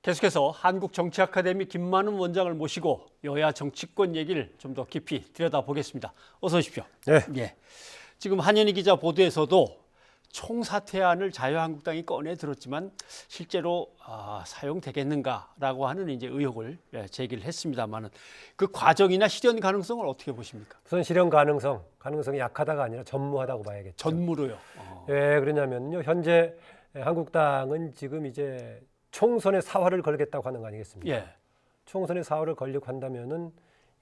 계속해서 한국정치아카데미 김만훈 원장을 모시고 여야 정치권 얘기를 좀 더 깊이 들여다보겠습니다. 어서 오십시오. 네. 예. 지금 한현희 기자 보도에서도 총사퇴안을 자유한국당이 꺼내 들었지만 실제로 사용되겠는가라고 하는 이제 의혹을 제기를 했습니다만은 그 과정이나 실현 가능성을 어떻게 보십니까? 우선 실현 가능성이 약하다가 아니라 전무하다고 봐야겠죠. 전무로요. 왜 그러냐면요. 현재 한국당은 지금 이제 총선에 사활을 걸겠다고 하는 거 아니겠습니까? 예. 총선에 사활을 걸려고 한다면은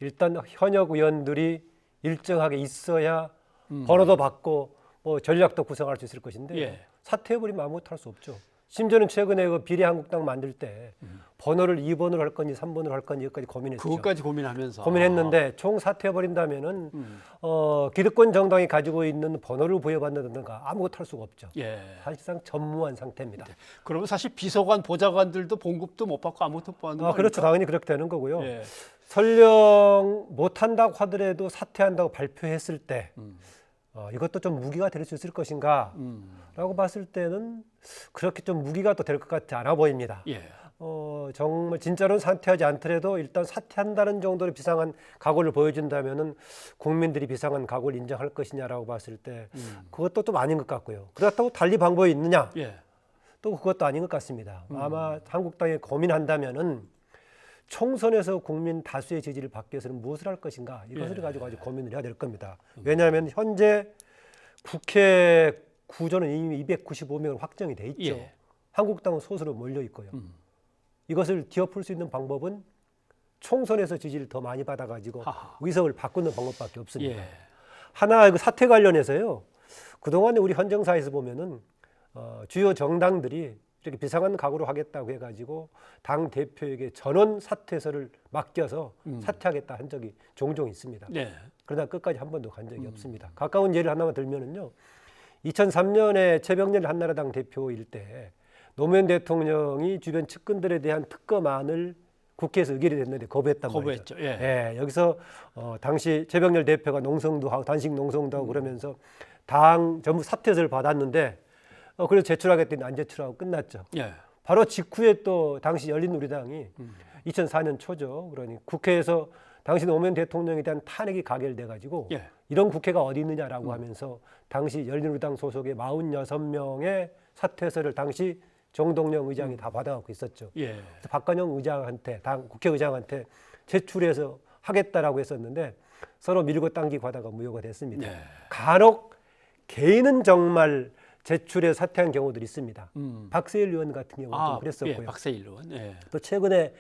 일단 현역 의원들이 일정하게 있어야 번호도 받고 뭐 전략도 구성할 수 있을 것인데 예. 사퇴해버리면 아무것도 할 수 없죠. 심지어는 최근에 그 비례한국당 만들 때 번호를 2번으로 할 건지 3번으로 할 건지 여기까지 고민했죠. 그것까지 고민하면서 고민했는데 총 사퇴해버린다면은 기득권 정당이 가지고 있는 번호를 부여받는다든가 아무것도 할 수가 없죠. 예. 사실상 전무한 상태입니다. 그러면 사실 비서관, 보좌관들도 봉급도 못 받고 아무것도 못 받는 거 그렇죠. 아닙니까? 당연히 그렇게 되는 거고요. 예. 설령 못한다고 하더라도 사퇴한다고 발표했을 때 이것도 좀 무기가 될 수 있을 것인가 라고 봤을 때는 그렇게 좀 무기가 또 될 것 같지 않아 보입니다. 예. 정말 진짜로는 사퇴하지 않더라도 일단 사퇴한다는 정도로 비상한 각오를 보여준다면은 국민들이 비상한 각오를 인정할 것이냐라고 봤을 때 그것도 좀 아닌 것 같고요. 그렇다고 달리 방법이 있느냐? 예. 또 그것도 아닌 것 같습니다. 아마 한국당이 고민한다면은 총선에서 국민 다수의 지지를 받기 위해서는 무엇을 할 것인가 이것을 가지고 아주 고민을 해야 될 겁니다. 왜냐하면 현재 국회 구조는 이미 295명으로 확정이 돼 있죠. 예. 한국당은 소수로 몰려 있고요. 이것을 뒤엎을 수 있는 방법은 총선에서 지지를 더 많이 받아가지고 의석을 바꾸는 방법밖에 없습니다. 예. 하나 그 사퇴 관련해서요. 그동안에 우리 헌정사에서 보면은 주요 정당들이 이렇게 비상한 각오로 하겠다고 해가지고 당 대표에게 전원 사퇴서를 맡겨서 사퇴하겠다 한 적이 종종 있습니다. 네. 그러나 끝까지 한 번도 간 적이 없습니다. 가까운 예를 하나만 들면은요. 2003년에 최병렬 한나라당 대표일 때 노무현 대통령이 주변 측근들에 대한 특검안을 국회에서 의결이 됐는데 거부했단 거부했죠. 말이죠. 예. 여기서 당시 최병렬 대표가 농성도 하고 단식 농성도 하고 그러면서 당 전부 사퇴서를 받았는데 그래서 제출하겠더니 안 제출하고 끝났죠. 예. 바로 직후에 또 당시 열린우리당이 2004년 초죠. 그러니 국회에서 당시 노무현 대통령에 대한 탄핵이 가결돼 가지고 예. 이런 국회가 어디 있느냐라고 하면서 당시 열린우리당 소속의 46명의 사퇴서를 당시 정동영 의장이 다 받아갖고 있었죠. 예. 그래서 박관영 의장한테 당 국회의장한테 제출해서 하겠다라고 했었는데 서로 밀고 당기고 하다가 무효가 됐습니다. 네. 간혹 개인은 정말 제출해 사퇴한 경우들이 있습니다. 박세일 의원 같은 경우는 좀 그랬었고요. 예, 박세일 의원. 예. 또 최근에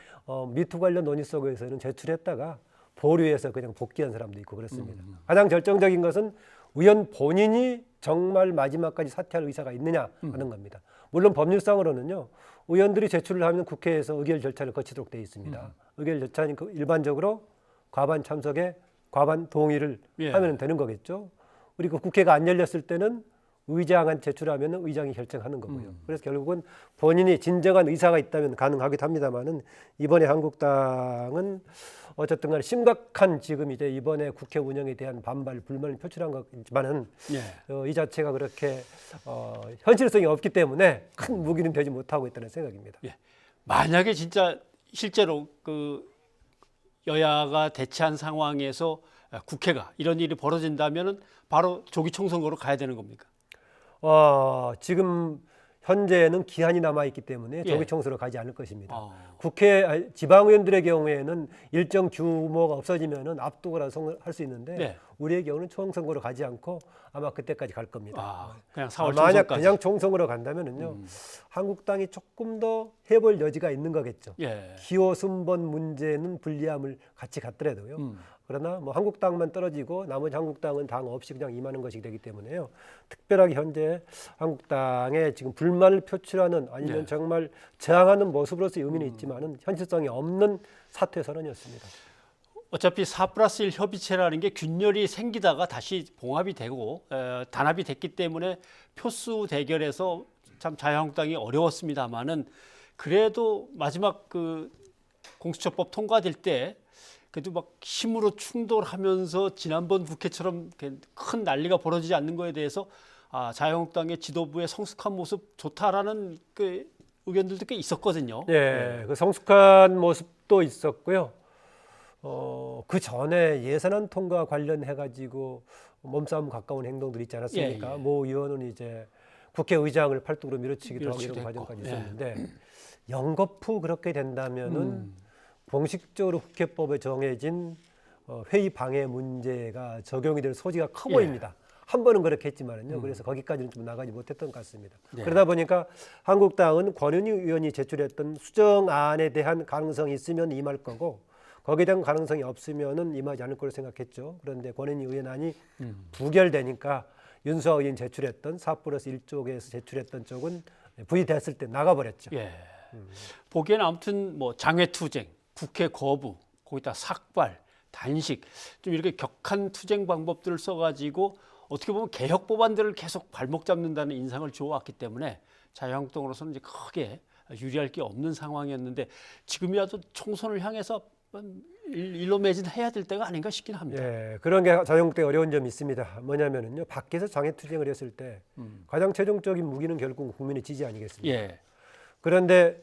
미투 관련 논의 속에서는 제출했다가 보류해서 그냥 복귀한 사람도 있고 그렇습니다. 가장 결정적인 것은 의원 본인이 정말 마지막까지 사퇴할 의사가 있느냐 하는 겁니다. 물론 법률상으로는요. 의원들이 제출을 하면 국회에서 의결 절차를 거치도록 되어 있습니다. 의결 절차는 일반적으로 과반 참석에 과반 동의를 하면 되는 거겠죠. 그리고 국회가 안 열렸을 때는 의장한테 제출하면 의장이 결정하는 거고요. 그래서 결국은 본인이 진정한 의사가 있다면 가능하기도 합니다만은 이번에 한국당은 어쨌든 간에 심각한 지금 이제 이번에 국회 운영에 대한 반발, 불만을 표출한 거지만은 이 자체가 그렇게 현실성이 없기 때문에 큰 무기는 되지 못하고 있다는 생각입니다. 예. 만약에 진짜 실제로 그 여야가 대치한 상황에서 국회가 이런 일이 벌어진다면은 바로 조기 총선거로 가야 되는 겁니까? 지금 현재는 기한이 남아 있기 때문에 조기 총선으로 가지 않을 것입니다. 국회 지방의원들의 경우에는 일정 규모가 없어지면은 압도라서 할 수 있는데 우리의 경우는 총선거로 가지 않고 아마 그때까지 갈 겁니다. 그냥 4월 만약 총선까지. 그냥 총선거로 간다면은요 한국당이 조금 더 해볼 여지가 있는 거겠죠. 기호 순번 문제는 불리함을 같이 갖더라도요. 그러나 뭐 한국당만 떨어지고 나머지 한국당은 당 없이 그냥 임하는 것이 되기 때문에요. 특별하게 현재 한국당에 지금 불만을 표출하는 아니면 정말 저항하는 모습으로서의 의미는 있지만은 현실성이 없는 사퇴 선언이었습니다. 어차피 4+1 협의체라는 게 균열이 생기다가 다시 봉합이 되고 단합이 됐기 때문에 표수 대결에서 참 자유한국당이 어려웠습니다만은 그래도 마지막 그 공수처법 통과될 때 그래도 막 힘으로 충돌하면서 지난번 국회처럼 큰 난리가 벌어지지 않는 거에 대해서 자유한국당의 지도부의 성숙한 모습 좋다라는 그 의견들도 꽤 있었거든요. 예, 그 성숙한 모습도 있었고요. 그 전에 예산안 통과 관련해 가지고 몸싸움 가까운 행동들이 있지 않았습니까? 예, 예. 모 의원은 이제 국회의장을 팔뚝으로 밀어치기도 하고 밀어치기도 이런 했고, 과정까지 예. 있었는데 연거푸 그렇게 된다면은 공식적으로 국회법에 정해진 회의 방해 문제가 적용이 될 소지가 커 예. 보입니다. 한 번은 그렇게 했지만은요. 그래서 거기까지는 좀 나가지 못했던 것 같습니다. 네. 그러다 보니까 한국당은 권은희 의원이 제출했던 수정안에 대한 가능성이 있으면 임할 거고 거기에 대한 가능성이 없으면은 임하지 않을 거로 생각했죠. 그런데 권은희 의원안이 부결되니까 윤수아 의원 제출했던 4+1 쪽에서 제출했던 쪽은 부의됐을 때 나가버렸죠. 예. 보기에는 아무튼 뭐 장외투쟁, 국회 거부, 거기다 삭발, 단식 좀 이렇게 격한 투쟁 방법들을 써가지고 어떻게 보면 개혁 법안들을 계속 발목 잡는다는 인상을 주어왔기 때문에 자유한국당으로서는 이제 크게 유리할 게 없는 상황이었는데 지금이라도 총선을 향해서 일로 매진해야 될 때가 아닌가 싶긴 합니다. 예, 그런 게 자유한국당에 어려운 점이 있습니다. 뭐냐면은요, 밖에서 장애투쟁을 했을 때 가장 최종적인 무기는 결국 국민의 지지 아니겠습니까? 예. 그런데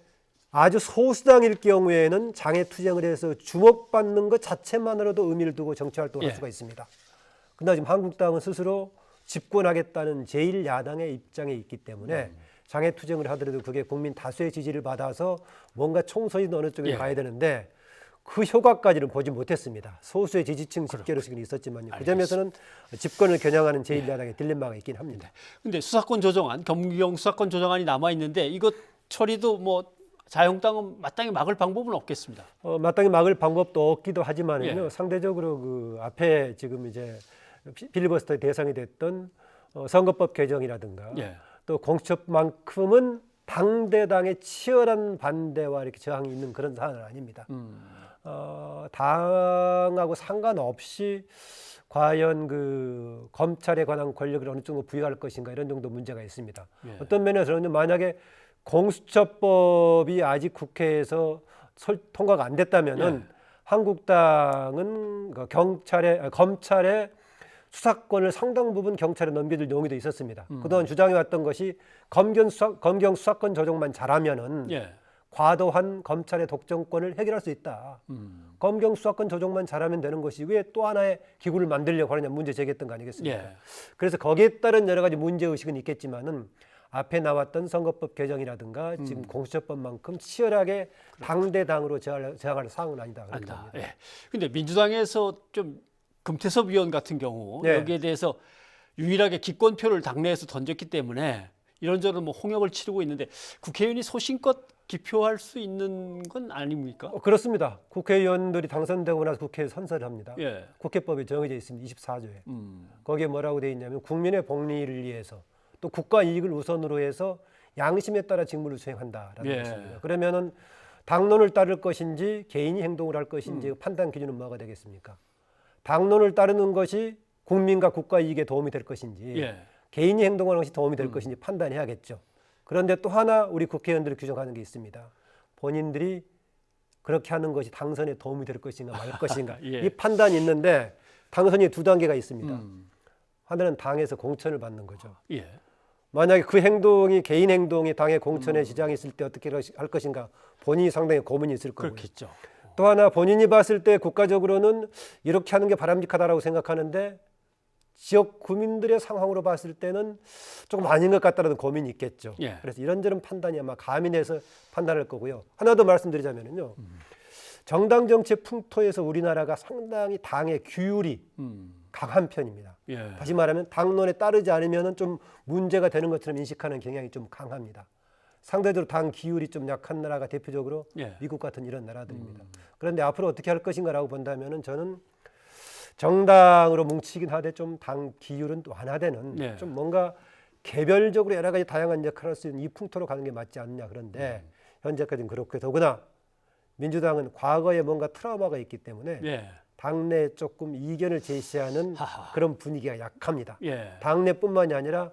아주 소수당일 경우에는 장애투쟁을 해서 주목받는 것 자체만으로도 의미를 두고 정치활동을 예. 할 수가 있습니다. 그러나 지금 한국당은 스스로 집권하겠다는 제1야당의 입장에 있기 때문에 장애투쟁을 하더라도 그게 국민 다수의 지지를 받아서 뭔가 총선이 어느 쪽에 예. 가야 되는데 그 효과까지는 보지 못했습니다. 소수의 지지층 집계로식은 있었지만요. 그 점에서는 집권을 겨냥하는 제1야당의 딜레마가 있긴 합니다. 근데 수사권 조정안, 검경 수사권 조정안이 남아 있는데 이것 처리도 뭐 자유한국당은 마땅히 막을 방법은 없겠습니다. 마땅히 막을 방법도 없기도 하지만은요. 예. 상대적으로 그 앞에 지금 이제 필리버스터의 대상이 됐던 선거법 개정이라든가 예. 또 공수처만큼은 당대당의 치열한 반대와 이렇게 저항이 있는 그런 사안은 아닙니다. 당하고 상관없이 과연 그 검찰에 관한 권력을 어느 정도 부여할 것인가 이런 정도 문제가 있습니다. 예. 어떤 면에서는 만약에 공수처법이 아직 국회에서 통과가 안 됐다면은 한국당은 검찰의 수사권을 상당 부분 경찰에 넘겨줄 용의도 있었습니다. 그동안 주장해왔던 것이 검경 수사권 조정만 잘하면은 예. 과도한 검찰의 독점권을 해결할 수 있다. 검경 수사권 조정만 잘하면 되는 것이 왜 또 하나의 기구를 만들려고 하느냐 문제 제기했던 거 아니겠습니까? 예. 그래서 거기에 따른 여러 가지 문제 의식은 있겠지만은 앞에 나왔던 선거법 개정이라든가 지금 공수처법만큼 치열하게 당대당으로 저항할 사항은 아니다. 그렇게 안다. 봅니다. 예. 근데 민주당에서 좀 금태섭 의원 같은 경우 네. 여기에 대해서 유일하게 기권표를 당내에서 던졌기 때문에 이런저런 뭐 홍역을 치르고 있는데 국회의원이 소신껏 기표할 수 있는 건 아닙니까? 그렇습니다. 국회의원들이 당선되고 나서 국회에 선서를 합니다. 예. 국회법에 정해져 있습니다. 24조에. 거기에 뭐라고 되어 있냐면 국민의 복리를 위해서 또 국가 이익을 우선으로 해서 양심에 따라 직무를 수행한다라는 예. 것입니다. 그러면은 당론을 따를 것인지 개인이 행동을 할 것인지 판단 기준은 뭐가 되겠습니까? 당론을 따르는 것이 국민과 국가 이익에 도움이 될 것인지 예. 개인이 행동하는 것이 도움이 될 것인지 판단해야겠죠. 그런데 또 하나 우리 국회의원들이 규정하는 게 있습니다. 본인들이 그렇게 하는 것이 당선에 도움이 될 것인가 말 것인가 예. 이 판단이 있는데 당선이 두 단계가 있습니다. 하나는 당에서 공천을 받는 거죠. 예. 만약에 그 행동이 개인 행동이 당의 공천에 지장이 있을 때 어떻게 할 것인가 본인이 상당히 고민이 있을 거고요. 그렇겠죠. 또 하나 본인이 봤을 때 국가적으로는 이렇게 하는 게 바람직하다라고 생각하는데 지역 구민들의 상황으로 봤을 때는 조금 아닌 것 같다는 고민이 있겠죠. 예. 그래서 이런저런 판단이 아마 가민해서 판단할 거고요. 하나 더 말씀드리자면요. 정당 정치의 풍토에서 우리나라가 상당히 당의 규율이 강한 편입니다. 예. 다시 말하면 당론에 따르지 않으면 좀 문제가 되는 것처럼 인식하는 경향이 좀 강합니다. 상대적으로 당 기율이 좀 약한 나라가 대표적으로 예. 미국 같은 이런 나라들입니다. 그런데 앞으로 어떻게 할 것인가라고 본다면은 저는 정당으로 뭉치긴 하되 좀 당 기율은 완화되는 네. 좀 뭔가 개별적으로 여러 가지 다양한 역할을 할 수 있는 이 풍토로 가는 게 맞지 않냐. 그런데 현재까지는 그렇고 더구나 민주당은 과거에 뭔가 트라우마가 있기 때문에 예. 당내 조금 이견을 제시하는 하하. 그런 분위기가 약합니다. 예. 당내뿐만이 아니라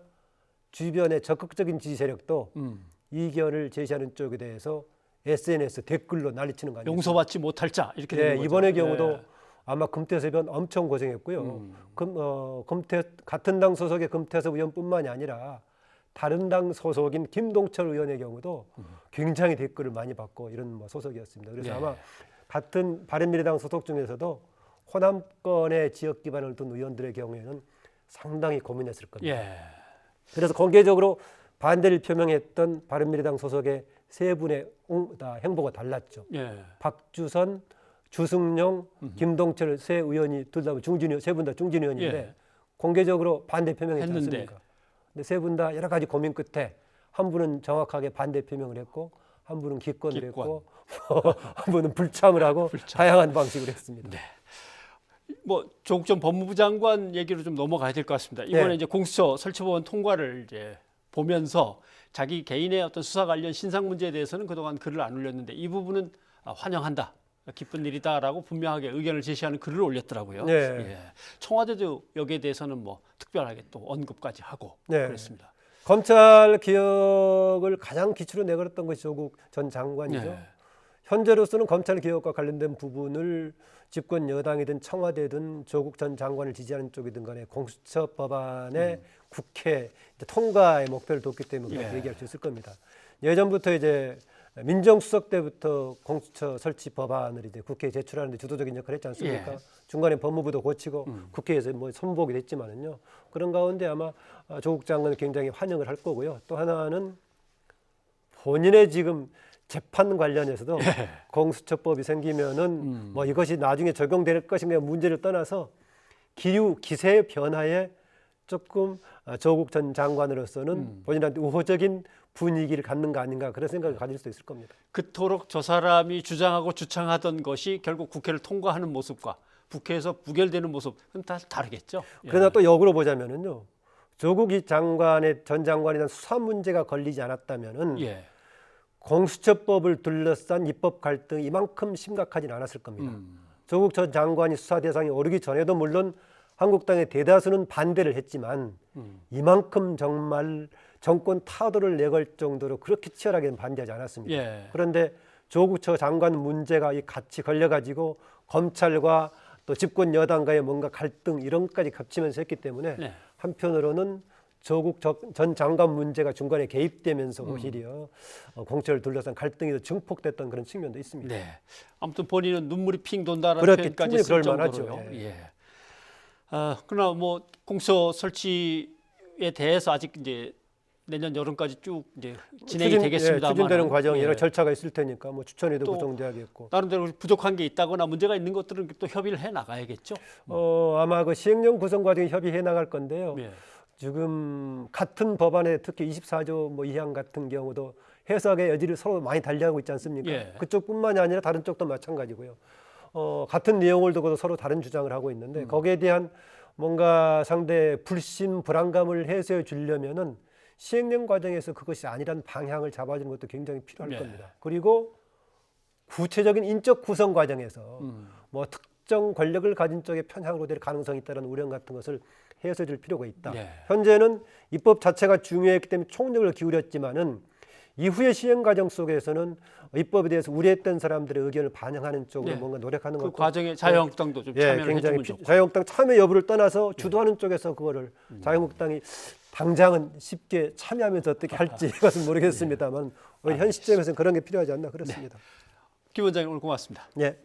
주변의 적극적인 지지 세력도 음. 이견을 제시하는 쪽에 대해서 SNS 댓글로 난리치는 거 아니에요? 용서받지 못할 자 이렇게 네, 되는 거죠. 이번의 경우도 예. 아마 금태섭 의원 엄청 고생했고요. 같은 당 소속의 금태섭 의원뿐만이 아니라 다른 당 소속인 김동철 의원의 경우도 굉장히 댓글을 많이 받고 이런 뭐 소속이었습니다. 그래서 예. 아마 같은 바른미래당 소속 중에서도 호남권의 지역 기반을 둔 의원들의 경우에는 상당히 고민했을 겁니다. 예. 그래서 공개적으로 반대를 표명했던 바른미래당 소속의 세 분의 행보가 달랐죠. 예. 박주선, 주승용, 김동철 세 의원이 둘 다 중진 세 분 다 중진 의원인데 예. 공개적으로 반대 표명했지 했는데. 않습니까? 근데 세 분 다 여러 가지 고민 끝에 한 분은 정확하게 반대 표명을 했고 한 분은 기권을 했고 한 분은 불참을 하고 다양한 방식으로 했습니다. 네. 뭐 조국 전 법무부 장관 얘기로 좀 넘어가야 될 것 같습니다. 이번에 네. 이제 공수처 설치법안 통과를 이제 보면서 자기 개인의 어떤 수사 관련 신상 문제에 대해서는 그동안 글을 안 올렸는데 이 부분은 환영한다. 기쁜 일이다라고 분명하게 의견을 제시하는 글을 올렸더라고요. 네. 예. 청와대도 여기에 대해서는 뭐 특별하게 또 언급까지 하고 네. 그랬습니다. 검찰 개혁을 가장 기초로 내걸었던 것이 조국 전 장관이죠. 네. 현재로서는 검찰 개혁과 관련된 부분을 집권 여당이든 청와대든 조국 전 장관을 지지하는 쪽이든 간에 공수처 법안의 국회 통과의 목표를 뒀기 때문에 그렇게 예. 얘기할 수 있을 겁니다. 예전부터 이제 민정수석 때부터 공수처 설치 법안을 이제 국회에 제출하는데 주도적인 역할을 했지 않습니까? 예. 중간에 법무부도 고치고 국회에서 뭐 선복이 됐지만은요. 그런 가운데 아마 조국 장관은 굉장히 환영을 할 거고요. 또 하나는 본인의 지금 재판 관련해서도 공수처법이 생기면은 뭐 이것이 나중에 적용될 것인가 문제를 떠나서 기세의 변화에 조금 조국 전 장관으로서는 본인한테 우호적인 분위기를 갖는 거 아닌가 그런 생각을 가질 수도 있을 겁니다. 그토록 저 사람이 주장하고 주창하던 것이 결국 국회를 통과하는 모습과 국회에서 부결되는 모습은 다 다르겠죠. 예. 그러나 또 역으로 보자면은요. 조국 장관의 전 장관에 대한 수사 문제가 걸리지 않았다면은 예. 공수처법을 둘러싼 입법 갈등이 이만큼 심각하진 않았을 겁니다. 조국 전 장관이 수사 대상에 오르기 전에도 물론 한국당의 대다수는 반대를 했지만 이만큼 정말 정권 타도를 내걸 정도로 그렇게 치열하게 반대하지 않았습니다. 예. 그런데 조국 전 장관 문제가 같이 걸려가지고 검찰과 또 집권 여당과의 뭔가 갈등 이런 것까지 겹치면서 했기 때문에 네. 한편으로는 조국 전 장관 문제가 중간에 개입되면서 오히려 공처를 둘러싼 갈등이 더 증폭됐던 그런 측면도 있습니다. 네. 아무튼 본인은 눈물이 핑 돈다라는 그렇게 표현까지 쓸 충분히 그럴 정도로요. 만하죠. 예. 그러나 뭐 공수처 설치에 대해서 아직 이제 내년 여름까지 쭉 이제 진행이 되겠습니다만 추진되는 과정 여러 절차가 있을 테니까 뭐 추천에도 또 구성돼야겠고 나름대로 부족한 게 있다거나 문제가 있는 것들은 또 협의를 해 나가야겠죠. 아마 그 시행령 구성 과정에 협의해 나갈 건데요. 예. 지금 같은 법안에 특히 24조 뭐 이항 같은 경우도 해석의 여지를 서로 많이 달리하고 있지 않습니까? 예. 그쪽뿐만이 아니라 다른 쪽도 마찬가지고요. 같은 내용을 두고도 서로 다른 주장을 하고 있는데 거기에 대한 뭔가 상대 불신 불안감을 해소해 주려면은 시행령 과정에서 그것이 아니란 방향을 잡아주는 것도 굉장히 필요할 네. 겁니다. 그리고 구체적인 인적 구성 과정에서 뭐 특정 권력을 가진 쪽에 편향으로 될 가능성이 있다는 우려 같은 것을 해소해 줄 필요가 있다. 네. 현재는 입법 자체가 중요했기 때문에 총력을 기울였지만은 이후의 시행 과정 속에서는 입법에 대해서 우려했던 사람들의 의견을 반영하는 쪽으로 네. 뭔가 노력하는 그 것도 과정에 자유한국당도 좀 참여를 굉장히 해주면 좋고. 자유한국당 참여 여부를 떠나서 주도하는 쪽에서 그거를 자유한국당이 당장은 쉽게 참여하면서 어떻게 할지 그것은 모르겠습니다만 현 시점에서는 그런 게 필요하지 않나 그렇습니다. 김 원장님 오늘 고맙습니다. 예.